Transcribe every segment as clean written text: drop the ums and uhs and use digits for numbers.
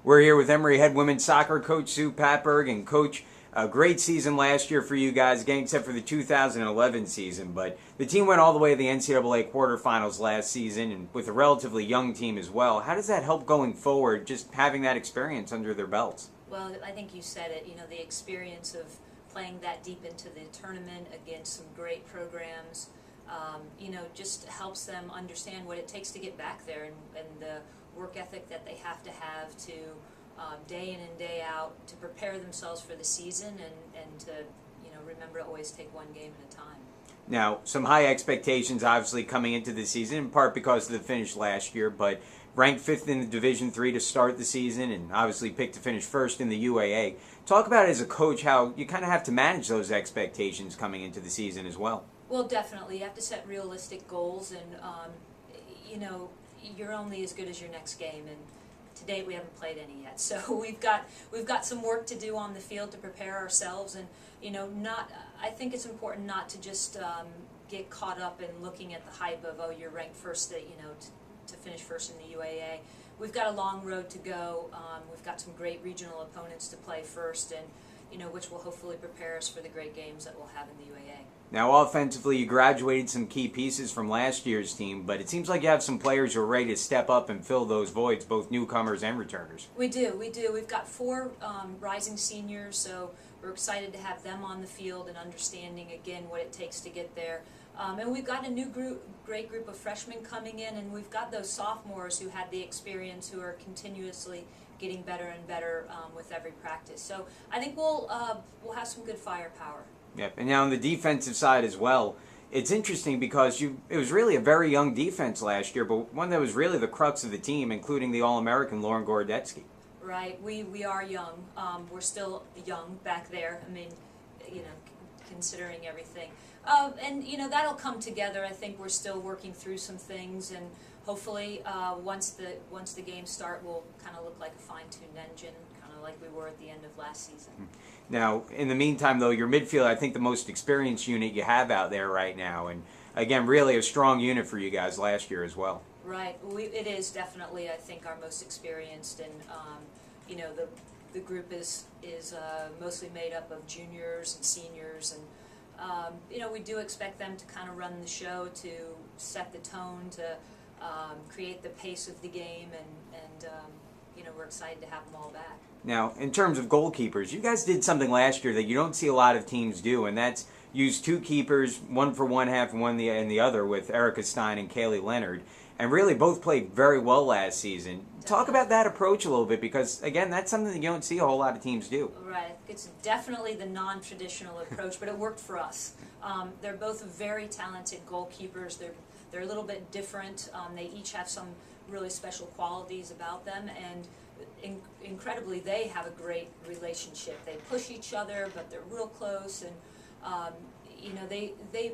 We're here with Emory head women's soccer coach Sue Patberg. And coach, a great season last year for you guys, again, except for the 2011 season. But the team went all the way to the NCAA quarterfinals last season, and with a relatively young team as well. How does that help going forward, just having that experience under their belts? Well, I think you said it, the experience of playing that deep into the tournament against some great programs, just helps them understand what it takes to get back there, and the work ethic that they have to day in and day out to prepare themselves for the season, and to remember to always take one game at a time. Now, some high expectations obviously coming into the season, in part because of the finish last year, but ranked 5th in the Division III to start the season, and obviously picked to finish 1st in the UAA. Talk about it as a coach, how you kind of have to manage those expectations coming into the season as well. Well, definitely. You have to set realistic goals, and you're only as good as your next game, and to date we haven't played any yet. So we've got some work to do on the field to prepare ourselves, and I think it's important not to just get caught up in looking at the hype of, oh, you're ranked first, to finish first in the UAA. We've got a long road to go. We've got some great regional opponents to play first, and which will hopefully prepare us for the great games that we'll have in the UAA. Now, offensively, you graduated some key pieces from last year's team, but it seems like you have some players who are ready to step up and fill those voids, both newcomers and returners. We do. We've got 4 rising seniors, so we're excited to have them on the field and understanding, again, what it takes to get there. And we've got a new great group of freshmen coming in, and we've got those sophomores who had the experience, who are continuously getting better and better with every practice. So I think we'll have some good firepower. Yep, and now on the defensive side as well, it's interesting because it was really a very young defense last year, but one that was really the crux of the team, including the All-American Lauren Gorodetsky. Right, we are young. We're still young back there. I mean, considering everything. And that'll come together. I think we're still working through some things, and hopefully once the games start, we'll kind of look like a fine-tuned engine, kind of like we were at the end of last season. Now, in the meantime, though, your midfield, I think the most experienced unit you have out there right now, and again, really a strong unit for you guys last year as well. Right, it is definitely, I think, our most experienced, and the group is mostly made up of juniors and seniors, and we do expect them to kind of run the show, to set the tone, to create the pace of the game, and we're excited to have them all back. Now, in terms of goalkeepers, you guys did something last year that you don't see a lot of teams do, and that's use 2 keepers, one for one half and one in the other, with Erica Stein and Kaylee Leonard, and really both played very well last season. Talk about that approach a little bit, because, again, that's something that you don't see a whole lot of teams do. Right. It's definitely the non-traditional approach, but it worked for us. They're both very talented goalkeepers. They're a little bit different. They each have some really special qualities about them, and incredibly, they have a great relationship. They push each other, but they're real close, and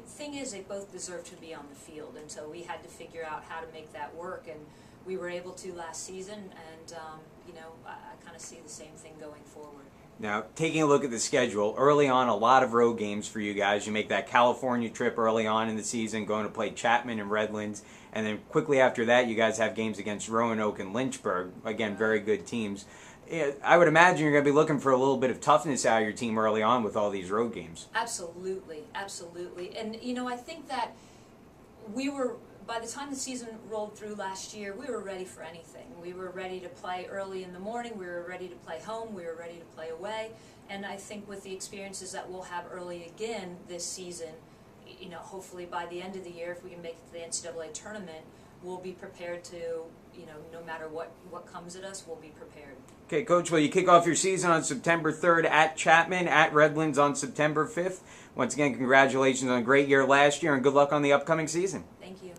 thing is, they both deserve to be on the field, and so we had to figure out how to make that work, and we were able to last season, and I kind of see the same thing going forward. Now, taking a look at the schedule, early on, a lot of road games for you guys. You make that California trip early on in the season, going to play Chapman and Redlands, and then quickly after that, you guys have games against Roanoke and Lynchburg. Again, very good teams. I would imagine you're going to be looking for a little bit of toughness out of your team early on with all these road games. Absolutely, absolutely. And, I think that by the time the season rolled through last year, we were ready for anything. We were ready to play early in the morning, we were ready to play home, we were ready to play away, and I think with the experiences that we'll have early again this season, hopefully by the end of the year, if we can make it to the NCAA tournament, we'll be prepared to, no matter what comes at us, we'll be prepared. Okay, Coach, well, you kick off your season on September 3rd at Chapman, at Redlands on September 5th. Once again, congratulations on a great year last year, and good luck on the upcoming season. Thank you.